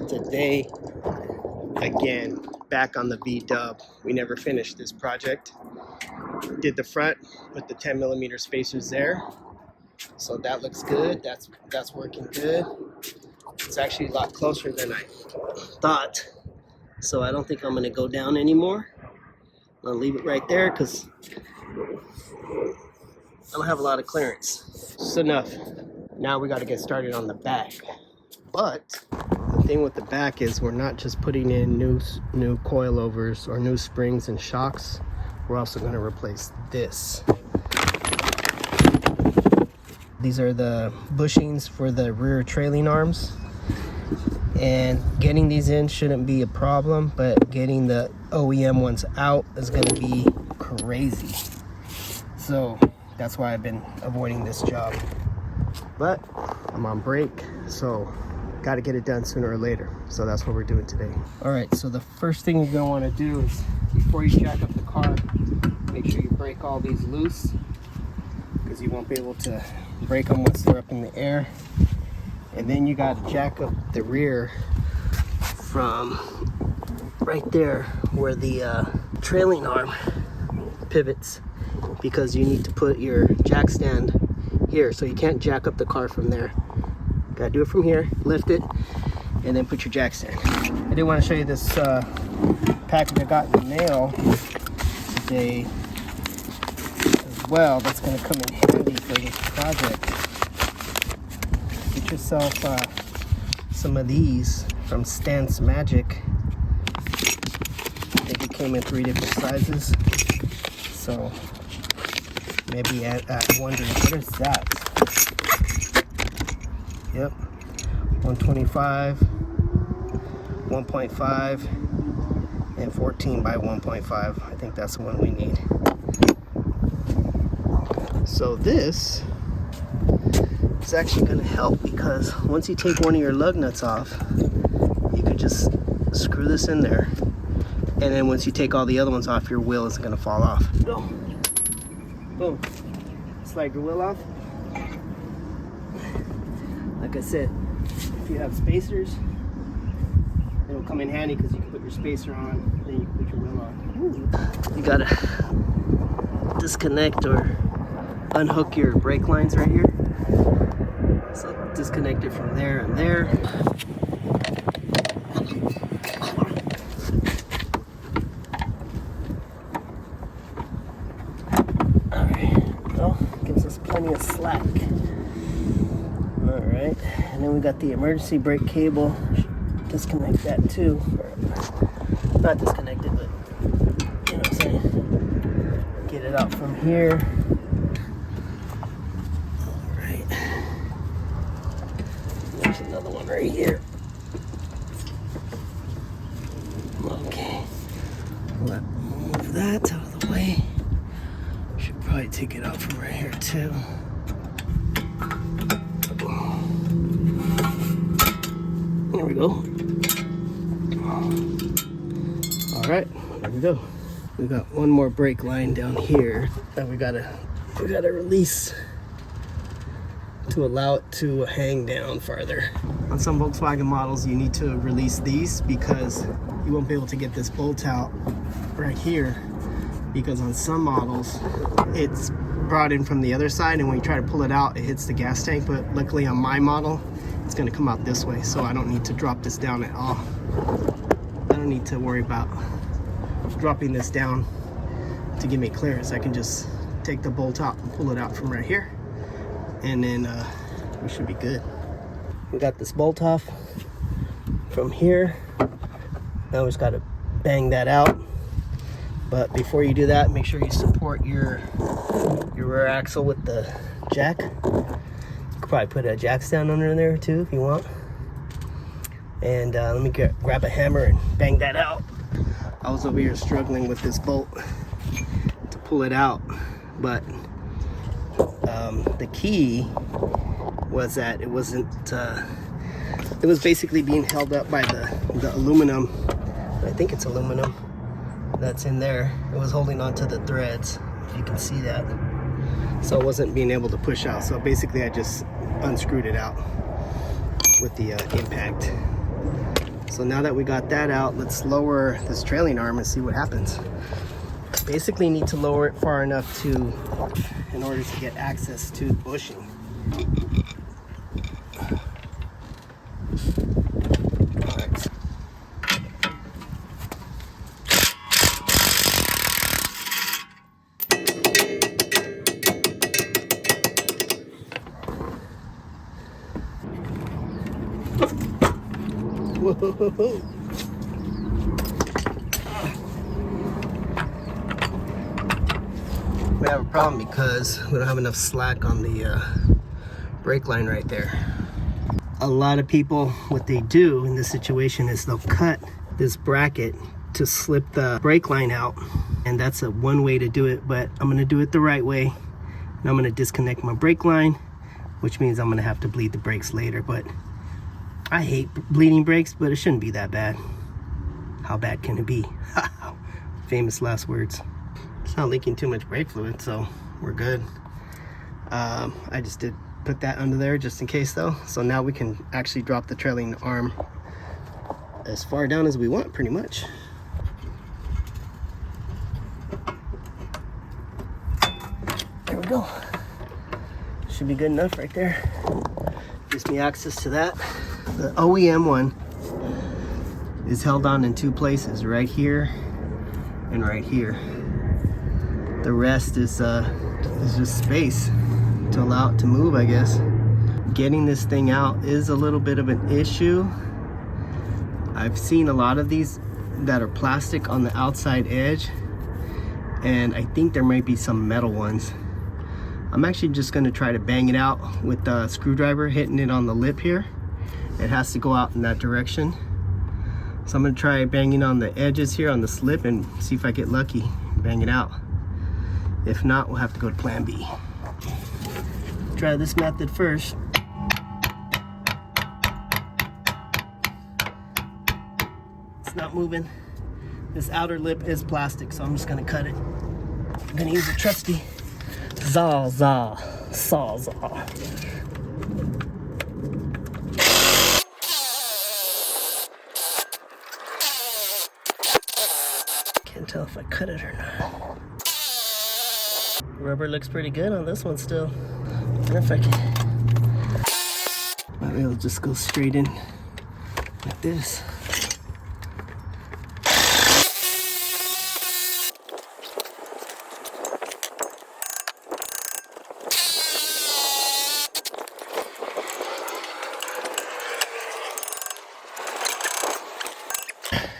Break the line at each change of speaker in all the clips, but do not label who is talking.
Today, again, back on the V-dub. We never finished this project. Did the front with the 10mm spacers there. So that looks good. That's working good. It's actually a lot closer than I thought. So I don't think I'm gonna go down anymore. I'll leave it right there because I don't have a lot of clearance. It's enough. Now we got to get started on the back. But the thing with the back is we're not just putting in new coilovers or new springs and shocks. We're also going to replace this. These are the bushings for the rear trailing arms. And getting these in shouldn't be a problem, but getting the OEM ones out is going to be crazy. So that's why I've been avoiding this job. But I'm on break, so got to get it done sooner or later. So that's what we're doing today. All right, so the first thing you're going to want to do is, before you jack up the car, make sure you break all these loose, because you won't be able to break them once they're up in the air. And then you got to jack up the rear from right there where the trailing arm pivots, because you need to put your jack stand here, so you can't jack up the car from there. Gotta do it from here, lift it, and then put your jack stand. I did want to show you this package I got in the mail today as well. That's going to come in handy for this project. Get yourself some of these from Stance Magic. I think it came in 3 different sizes. So maybe I'm wondering, what is that? Yep, 125, 1.5, and 14 by 1.5. I think that's the one we need. So this is actually going to help, because once you take one of your lug nuts off, you could just screw this in there. And then once you take all the other ones off, your wheel isn't going to fall off. Boom. Boom. Slide your wheel off. Like I said, if you have spacers, it'll come in handy, because you can put your spacer on, then you can put your wheel on. You gotta disconnect or unhook your brake lines right here. So disconnect it from there and there. Gives us plenty of slack. All right, and then we got the emergency brake cable. Disconnect that too. Not disconnect it, but you know what I'm saying. Get it out from here. All right. There's another one right here. Okay. Let's move that out of the way. Should probably take it out from right here too. There we go. All right, there we go. We got one more brake line down here that we gotta release to allow it to hang down farther. On some Volkswagen models, you need to release these, because you won't be able to get this bolt out right here, because on some models it's brought in from the other side, and when you try to pull it out, it hits the gas tank. But luckily on my model, it's going to come out this way, so I don't need to drop this down at all. I don't need to worry about dropping this down to give me clearance. I can just take the bolt out and pull it out from right here, and then we should be good. We got this bolt off from here. Now we just got to bang that out. But before you do that, make sure you support your rear axle with the jack. You could probably put a jack stand under there too if you want. And let me grab a hammer and bang that out. I was over here struggling with this bolt to pull it out, but the key was that it wasn't. It was basically being held up by the aluminum. I think it's aluminum that's in there. It was holding onto the threads, if you can see that. So it wasn't being able to push out. So basically I just unscrewed it out with the impact. So now that we got that out, let's lower this trailing arm and see what happens. Basically need to lower it far enough in order to get access to the bushing. Whoa. We have a problem because we don't have enough slack on the brake line right there. A lot of people, what they do in this situation is they'll cut this bracket to slip the brake line out, and that's one way to do it, but I'm gonna do it the right way. And I'm gonna disconnect my brake line, which means I'm gonna have to bleed the brakes later, but I hate bleeding brakes, but it shouldn't be that bad. How bad can it be? Famous last words. It's not leaking too much brake fluid, so we're good. I just did put that under there just in case though. So now we can actually drop the trailing arm as far down as we want, pretty much. There we go. Should be good enough right there. Gives me access to that. The OEM one is held on in two places, right here and right here. The rest is just space to allow it to move, I guess. Getting this thing out is a little bit of an issue. I've seen a lot of these that are plastic on the outside edge, and I think there might be some metal ones. I'm actually just going to try to bang it out with the screwdriver, hitting it on the lip here. It has to go out in that direction. So I'm going to try banging on the edges here on the slip and see if I get lucky, bang it out. If not, we'll have to go to plan B. Try this method first. It's not moving. This outer lip is plastic, so I'm just going to cut it. I'm going to use a trusty Sawzall. Can't tell if I cut it or not. Rubber looks pretty good on this one still. I wonder if I can. Maybe it'll just go straight in like this.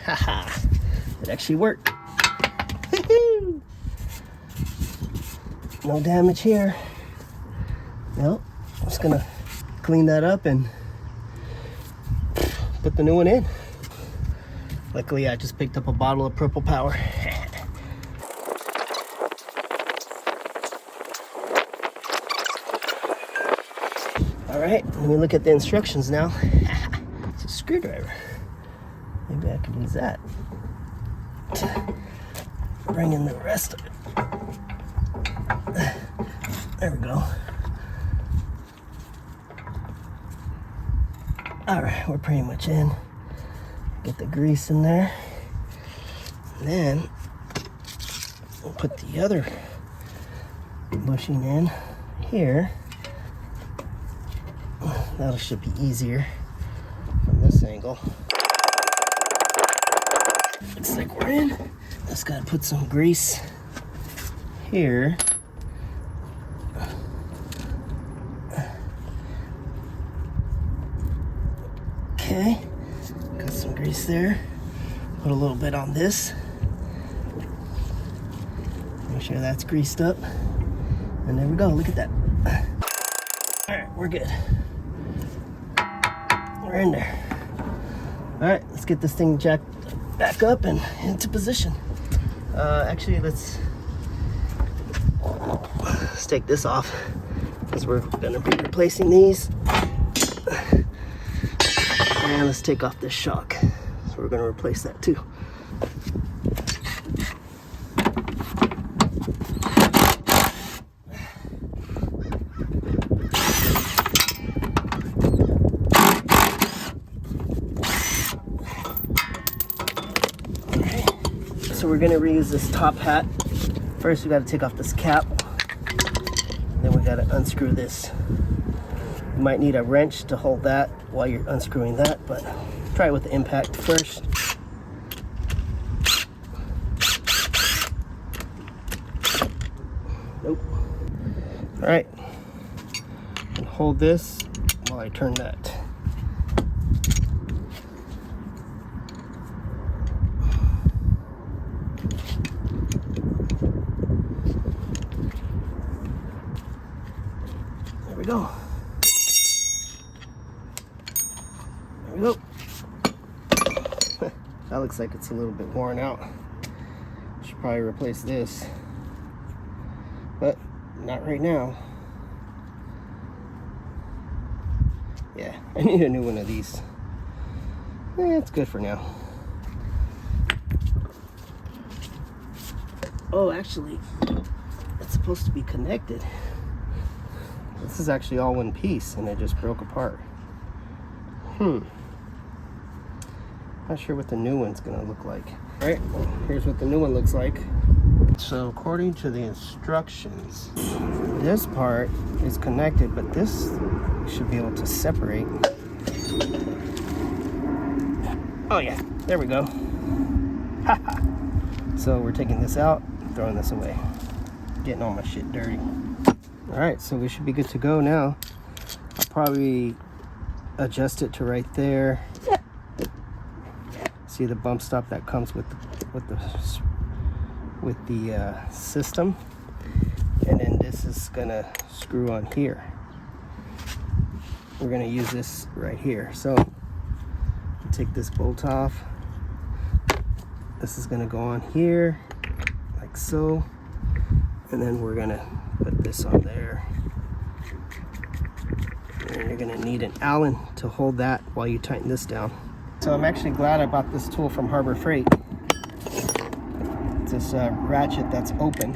Haha, it actually worked. No damage here. Nope. I'm just gonna clean that up and put the new one in. Luckily, I just picked up a bottle of Purple Power. All right, let me look at the instructions now. It's a screwdriver. Maybe I could use that to bring in the rest of it. There we go. All right, we're pretty much in. Get the grease in there. And then we'll put the other bushing in here. That should be easier from this angle. Looks like we're in. Just gotta put some grease here. Okay, got some grease there. Put a little bit on this. Make sure that's greased up. And there we go, look at that. All right, we're good. We're in there. All right, let's get this thing jacked back up and into position. Actually, let's take this off because we're gonna be replacing these. And let's take off this shock. So we're gonna replace that too. so we're gonna reuse this top hat. First, we gotta take off this cap. Then we gotta unscrew this. You might need a wrench to hold that while you're unscrewing that, but try it with the impact first. Nope. All right, and hold this while I turn that. There we go. There we go. That looks like it's a little bit worn out. Should probably replace this, but not right now. Yeah, I need a new one of these. It's good for now. Oh, actually, it's supposed to be connected. This is actually all one piece and it just broke apart. Not sure what the new one's gonna look like. All right, here's what the new one looks like. So according to the instructions, this part is connected, but this should be able to separate. Oh yeah, there we go. So we're taking this out, throwing this away. Getting all my shit dirty. All right, so we should be good to go now. I'll probably adjust it to right there. See the bump stop that comes with the system, and then this is gonna screw on here. We're gonna use this right here. So take this bolt off. This is gonna go on here like so, and then we're gonna put this on there. And you're gonna need an Allen to hold that while you tighten this down. So I'm actually glad I bought this tool from Harbor Freight. It's this ratchet that's open,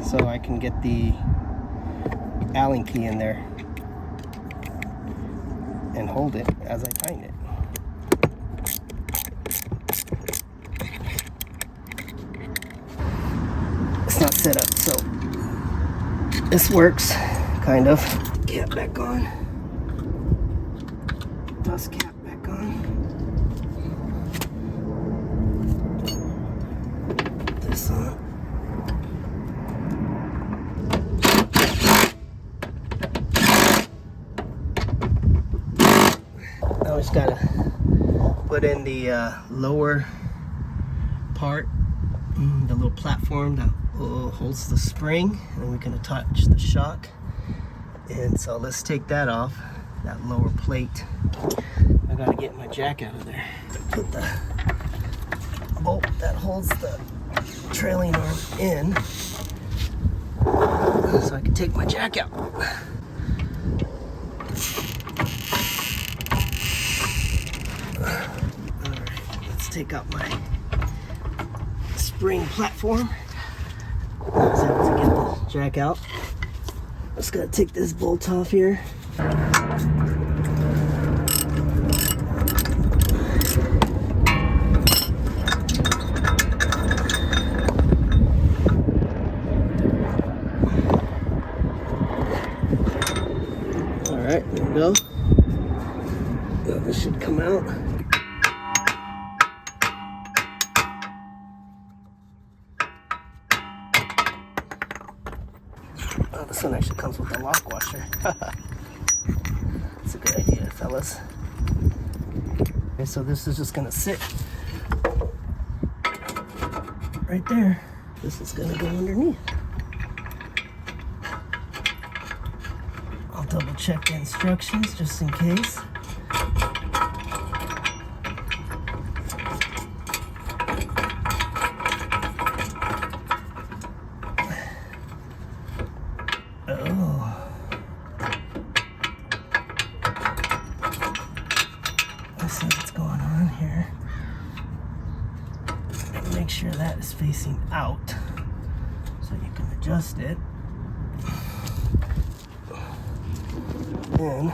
so I can get the Allen key in there and hold it as I tighten it. It's not set up, so this works, kind of. Cap back on. Dust cap back on. Put this on. Now we just gotta put in the lower part, the little platform that holds the spring, and we can attach the shock. And so let's take that off, that lower plate. I gotta get my jack out of there. Put the bolt that holds the trailing arm in so I can take my jack out. Alright, let's take out my spring platform. I was able to get the jack out. Just gotta take this bolt off here. Alright, there we go. This should come out. Oh, this one actually comes with a lock washer. That's a good idea, fellas. Okay, so this is just gonna sit right there. This is gonna go underneath. I'll double check the instructions just in case. Oh. Let's see what's going on here. Make sure that is facing out so you can adjust it. And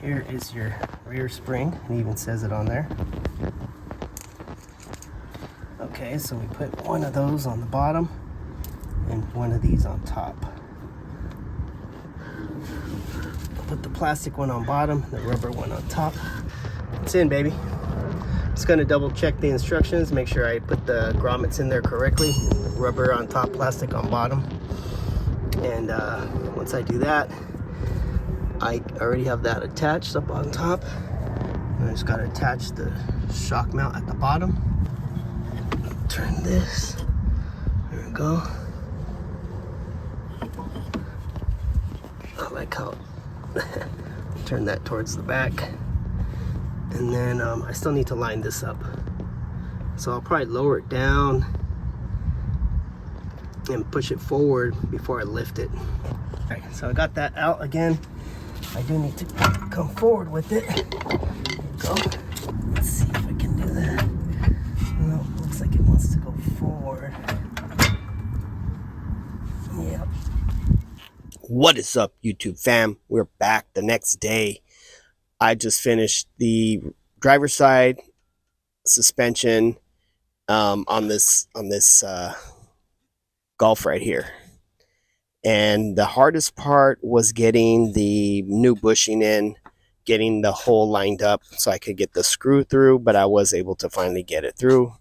Here is your rear spring. It even says it on there. Okay, so we put one of those on the bottom and one of these on top. Put the plastic one on bottom, the rubber one on top. It's in, baby. Just gonna double check the instructions, make sure I put the grommets in there correctly. Rubber on top, plastic on bottom. And once I do that, I already have that attached up on top. And I just gotta attach the shock mount at the bottom. Turn this, there we go. I like how turn that towards the back. And then I still need to line this up. So I'll probably lower it down and push it forward before I lift it. Okay, so I got that out again. I do need to come forward with it. There we go. Let's see if I can do that. No, looks like it wants to go forward. Yep. What is up, YouTube fam? We're back the next day. I just finished the driver's side suspension on this Golf right here, and the hardest part was getting the new bushing in, getting the hole lined up so I could get the screw through, but I was able to finally get it through.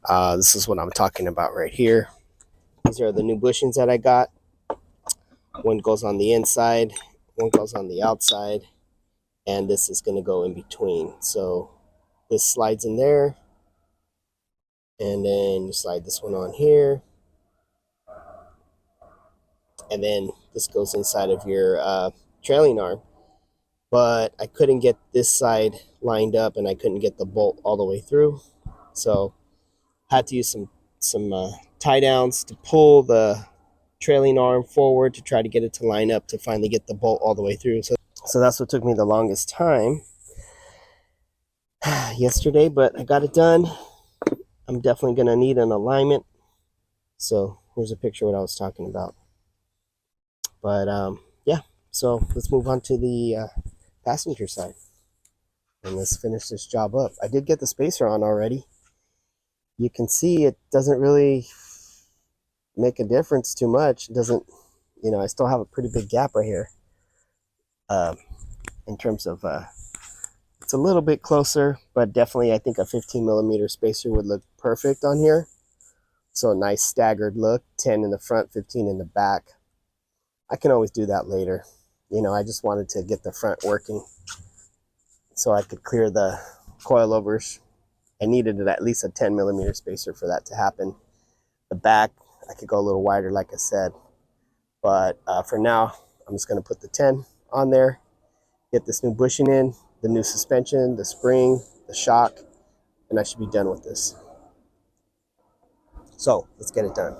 This is what I'm talking about right here. These are the new bushings that I got. One goes on the inside, one goes on the outside, and this is going to go in between. So this slides in there, and then you slide this one on here, and then this goes inside of your trailing arm. But I couldn't get this side lined up, and I couldn't get the bolt all the way through, so I had to use some tie downs to pull the trailing arm forward to try to get it to line up to finally get the bolt all the way through. So that's what took me the longest time yesterday, but I got it done. I'm definitely going to need an alignment. So here's a picture of what I was talking about. But yeah, so let's move on to the passenger side. And let's finish this job up. I did get the spacer on already. You can see it doesn't really make a difference too much. It doesn't, you know, I still have a pretty big gap right here. In terms of, it's a little bit closer, but definitely I think a 15mm spacer would look perfect on here. So a nice staggered look, 10 in the front, 15 in the back. I can always do that later. You know, I just wanted to get the front working so I could clear the coilovers. I needed at least a 10mm spacer for that to happen. The back, I could go a little wider, like I said. But for now, I'm just going to put the 10 on there, get this new bushing in, the new suspension, the spring, the shock, and I should be done with this. So let's get it done.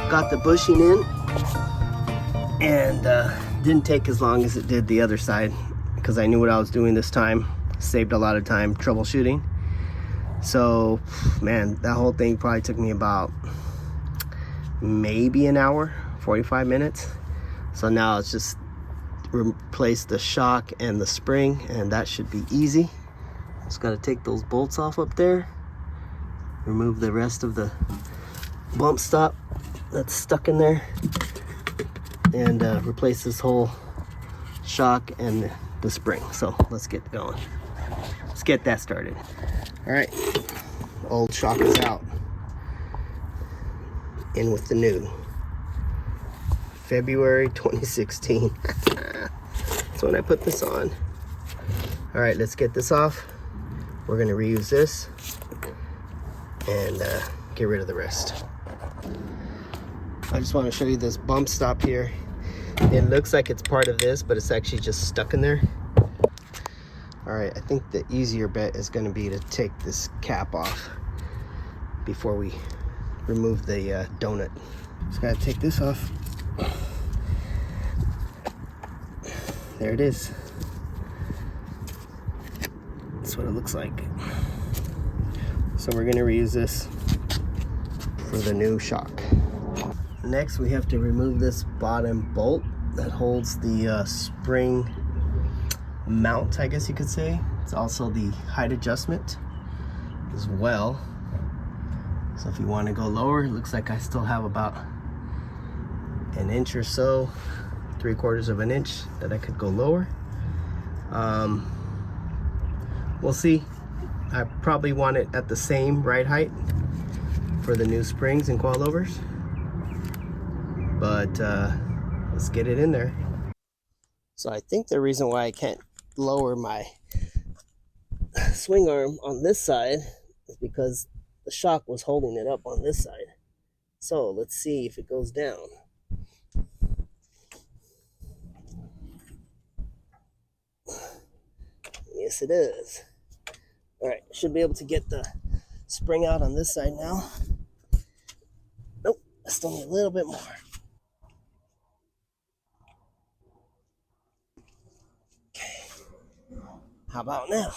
got the bushing in, and didn't take as long as it did the other side because I knew what I was doing this time. Saved a lot of time troubleshooting. So man, that whole thing probably took me about maybe an hour, 45 minutes. So now it's just replace the shock and the spring, and that should be easy. Just got to take those bolts off up there, remove the rest of the bump stop that's stuck in there, and replace this whole shock and the spring. So let's get going. Let's get that started. All right, old shock is out, in with the new. February 2016. That's when I put this on. All right, let's get this off. We're gonna reuse this and get rid of the rest. I just want to show you this bump stop here. It looks like it's part of this, but it's actually just stuck in there. All right, I think the easier bet is going to be to take this cap off before we remove the donut. Just got to take this off. There it is. That's what it looks like. So we're going to reuse this for the new shock. Next, we have to remove this bottom bolt that holds the spring mount, I guess you could say. It's also the height adjustment as well. So if you want to go lower, it looks like I still have about an inch or so, 3/4 of an inch that I could go lower. We'll see. I probably want it at the same ride height for the new springs and coilovers, but let's get it in there. So I think the reason why I can't lower my swing arm on this side is because the shock was holding it up on this side. So let's see if it goes down. Yes, it is. All right, should be able to get the spring out on this side now. Nope, I still need a little bit more. Okay, how about now?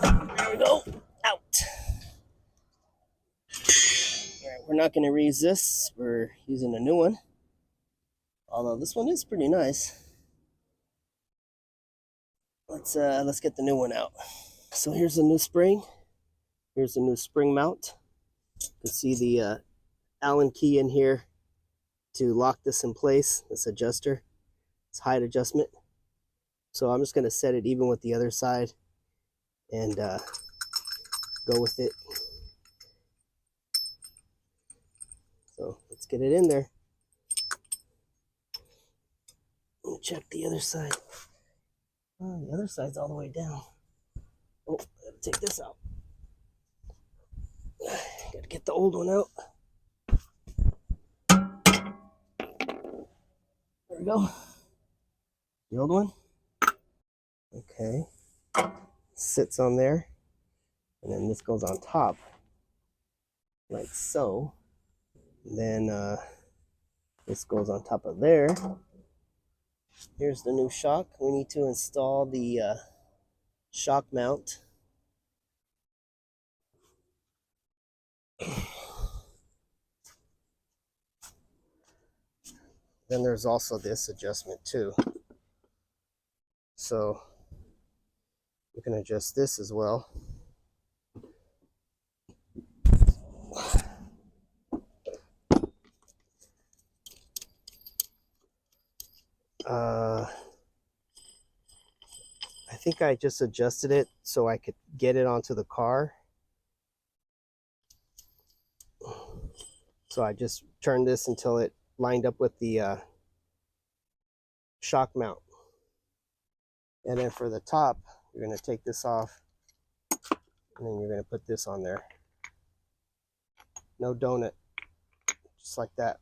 There we go, out. All right, we're not gonna reuse this. We're using a new one. Although this one is pretty nice. Let's get the new one out. So here's the new spring. Here's the new spring mount. You can see the Allen key in here to lock this in place. This adjuster, it's height adjustment. So I'm just going to set it even with the other side and go with it. So let's get it in there. Let me check the other side. Oh, the other side's all the way down. Oh, gotta take this out. Gotta get the old one out. There we go. The old one. Okay. Sits on there. And then this goes on top. Like so. And then this goes on top of there. Here's the new shock. We need to install the shock mount. Then there's also this adjustment too. So we can adjust this as well. I think I just adjusted it so I could get it onto the car. So I just turned this until it lined up with the shock mount. And then for the top, you're going to take this off, and then you're going to put this on there. No donut, just like that.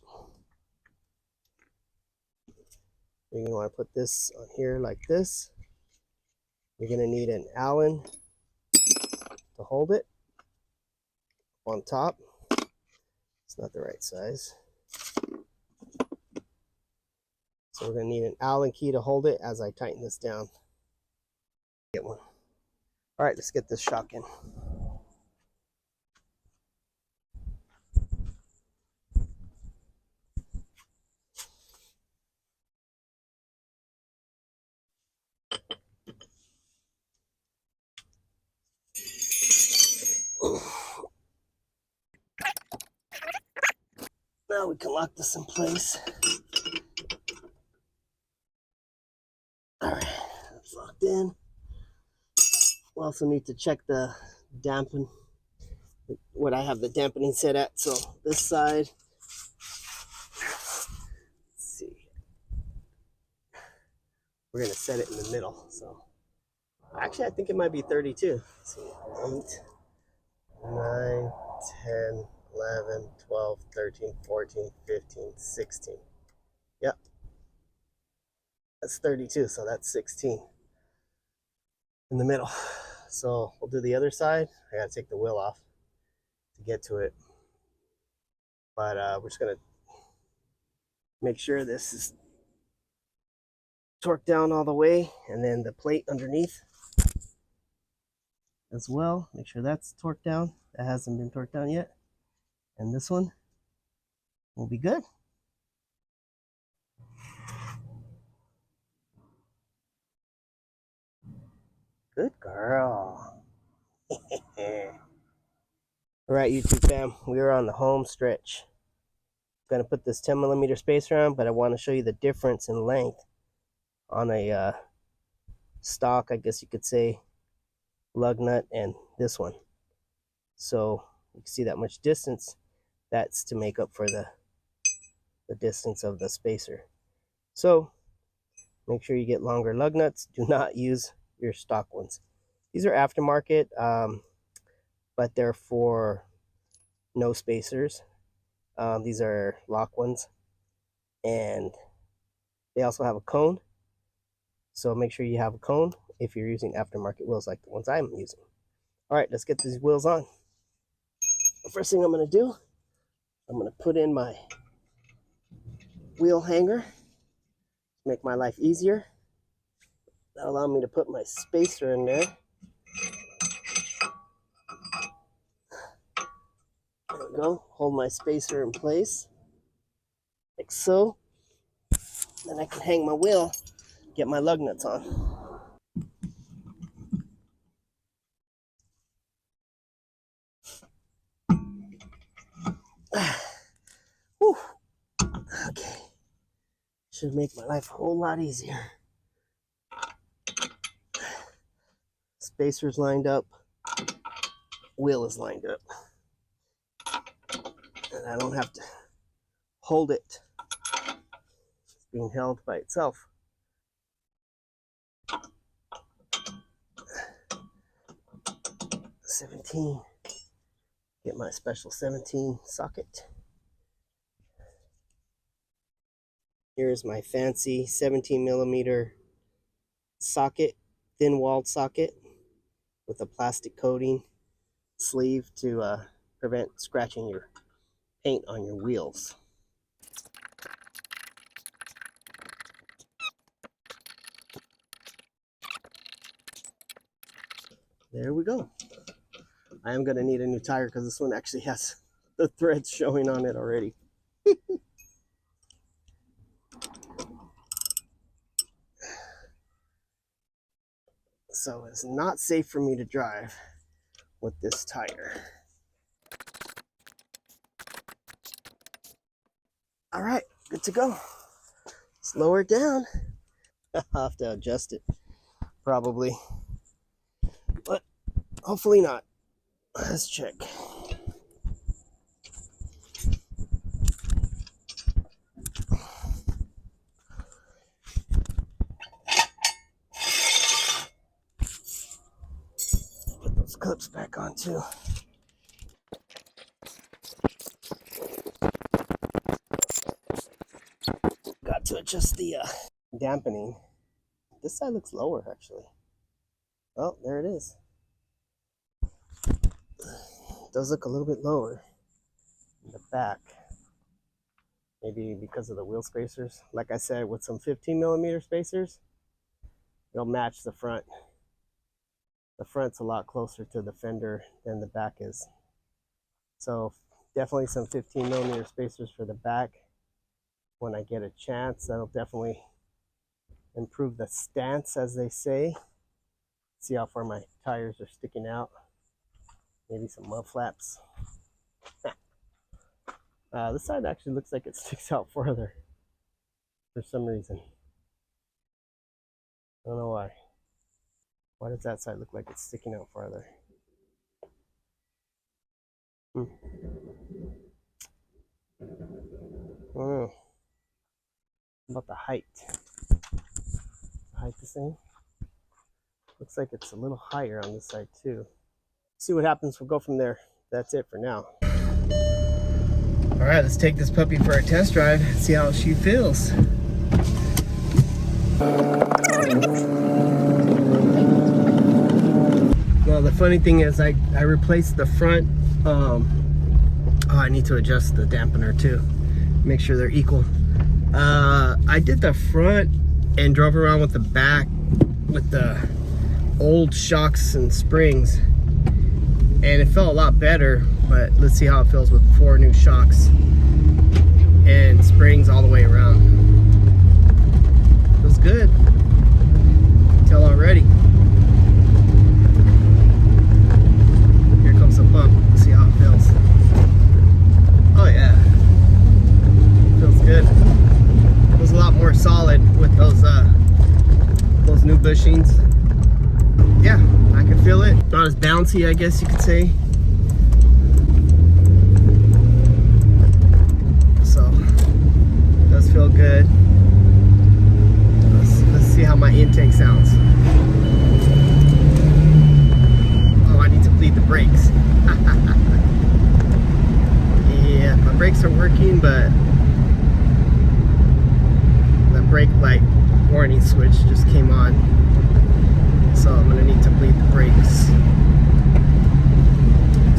You're going to want to put this on here like this. You're going to need an Allen to hold it. on top. It's not the right size. So we're going to need an Allen key to hold it as I tighten this down. Get one. All right, let's get this shock in. Now we can lock this in place. All right, that's locked in. We also need to check the dampen, what I have the dampening set at. So this side, let's see, we're gonna set it in the middle. So actually, I think it might be 32. Let's see, 8, 9, 10, 11, 12, 13, 14, 15, 16. Yep, that's 32, so that's 16 in the middle. So we'll do the other side. I gotta take the wheel off to get to it. But we're just gonna make sure this is torqued down all the way, and then the plate underneath as well. Make sure that's torqued down. That hasn't been torqued down yet. And this one will be good. Good girl. All right, YouTube fam, we are on the home stretch. I'm gonna put this 10mm spacer on, but I want to show you the difference in length on a stock, I guess you could say, lug nut and this one. So you can see that much distance. That's to make up for the distance of the spacer. So make sure you get longer lug nuts. Do not use your stock ones. These are aftermarket, but they're for no spacers. These are lock ones, and they also have a cone. So make sure you have a cone if you're using aftermarket wheels like the ones I'm using. All right, let's get these wheels on. The first thing I'm going to do, I'm going to put in my wheel hanger, make my life easier. That'll allow me to put my spacer in there. There we go. Hold my spacer in place, like so. Then I can hang my wheel, get my lug nuts on. Whew. Okay. Should make my life a whole lot easier. Spacer's lined up. Wheel is lined up. And I don't have to hold it. It's being held by itself. $17. Get my special 17 socket. Here's my fancy 17mm socket, thin-walled socket with a plastic coating sleeve to prevent scratching your paint on your wheels. There we go. I am going to need a new tire because this one actually has the threads showing on it already. So it's not safe for me to drive with this tire. All right, good to go. Let's lower it down. I'll have to adjust it probably, but hopefully not. Let's check. Put those clips back on too. Got to adjust the dampening. This side looks lower actually. Oh, there it is. does look a little bit lower in the back. Maybe because of the wheel spacers. Like I said, with some 15mm spacers, it'll match the front. The front's a lot closer to the fender than the back is. So definitely some 15mm spacers for the back. When I get a chance, that'll definitely improve the stance, as they say. See how far my tires are sticking out. Maybe some mud flaps. This side actually looks like it sticks out farther for some reason. I don't know why. Why does that side look like it's sticking out farther? I don't know. About the height. Height the same? Looks like it's a little higher on this side too. See what happens, we'll go from there. That's it for now. All right, let's take this puppy for a test drive and see how she feels. Well, the funny thing is I replaced the front. I need to adjust the dampener too. Make sure they're equal. I did the front and drove around with the back with the old shocks and springs, and it felt a lot better, but let's see how it feels with 4 new shocks and springs all the way around. Feels good. Tell already. Here comes the pump. Let's see how it feels. Oh yeah, feels good. Feels a lot more solid with those new bushings. Yeah, I can feel it. Not as bouncy, I guess you could say. So, it does feel good. Let's see how my intake sounds. Oh, I need to bleed the brakes. Yeah, my brakes are working, but the brake light warning switch just came on. So I'm gonna need to bleed the brakes.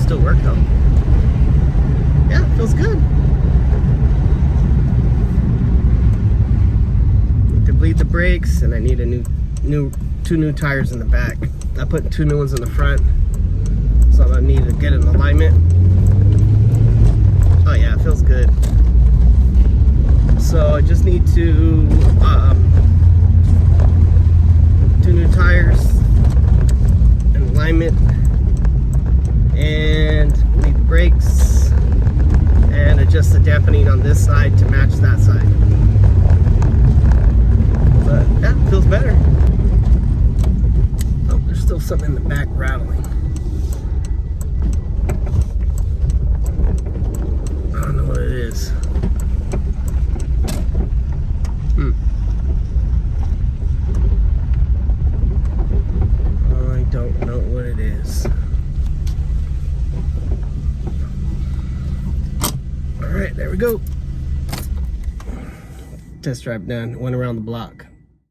Still work though. Yeah, it feels good. Need to bleed the brakes, and I need a two new tires in the back. I put 2 new ones in the front, so I need to get an alignment. Oh yeah, it feels good. So I just need to 2 new tires, an alignment, and lead the brakes, and adjust the dampening on this side to match that side. But yeah, it feels better. Oh, there's still something in the back rattling. I don't know what it is. I don't know what it is. All right, there we go. Test drive done. Went around the block.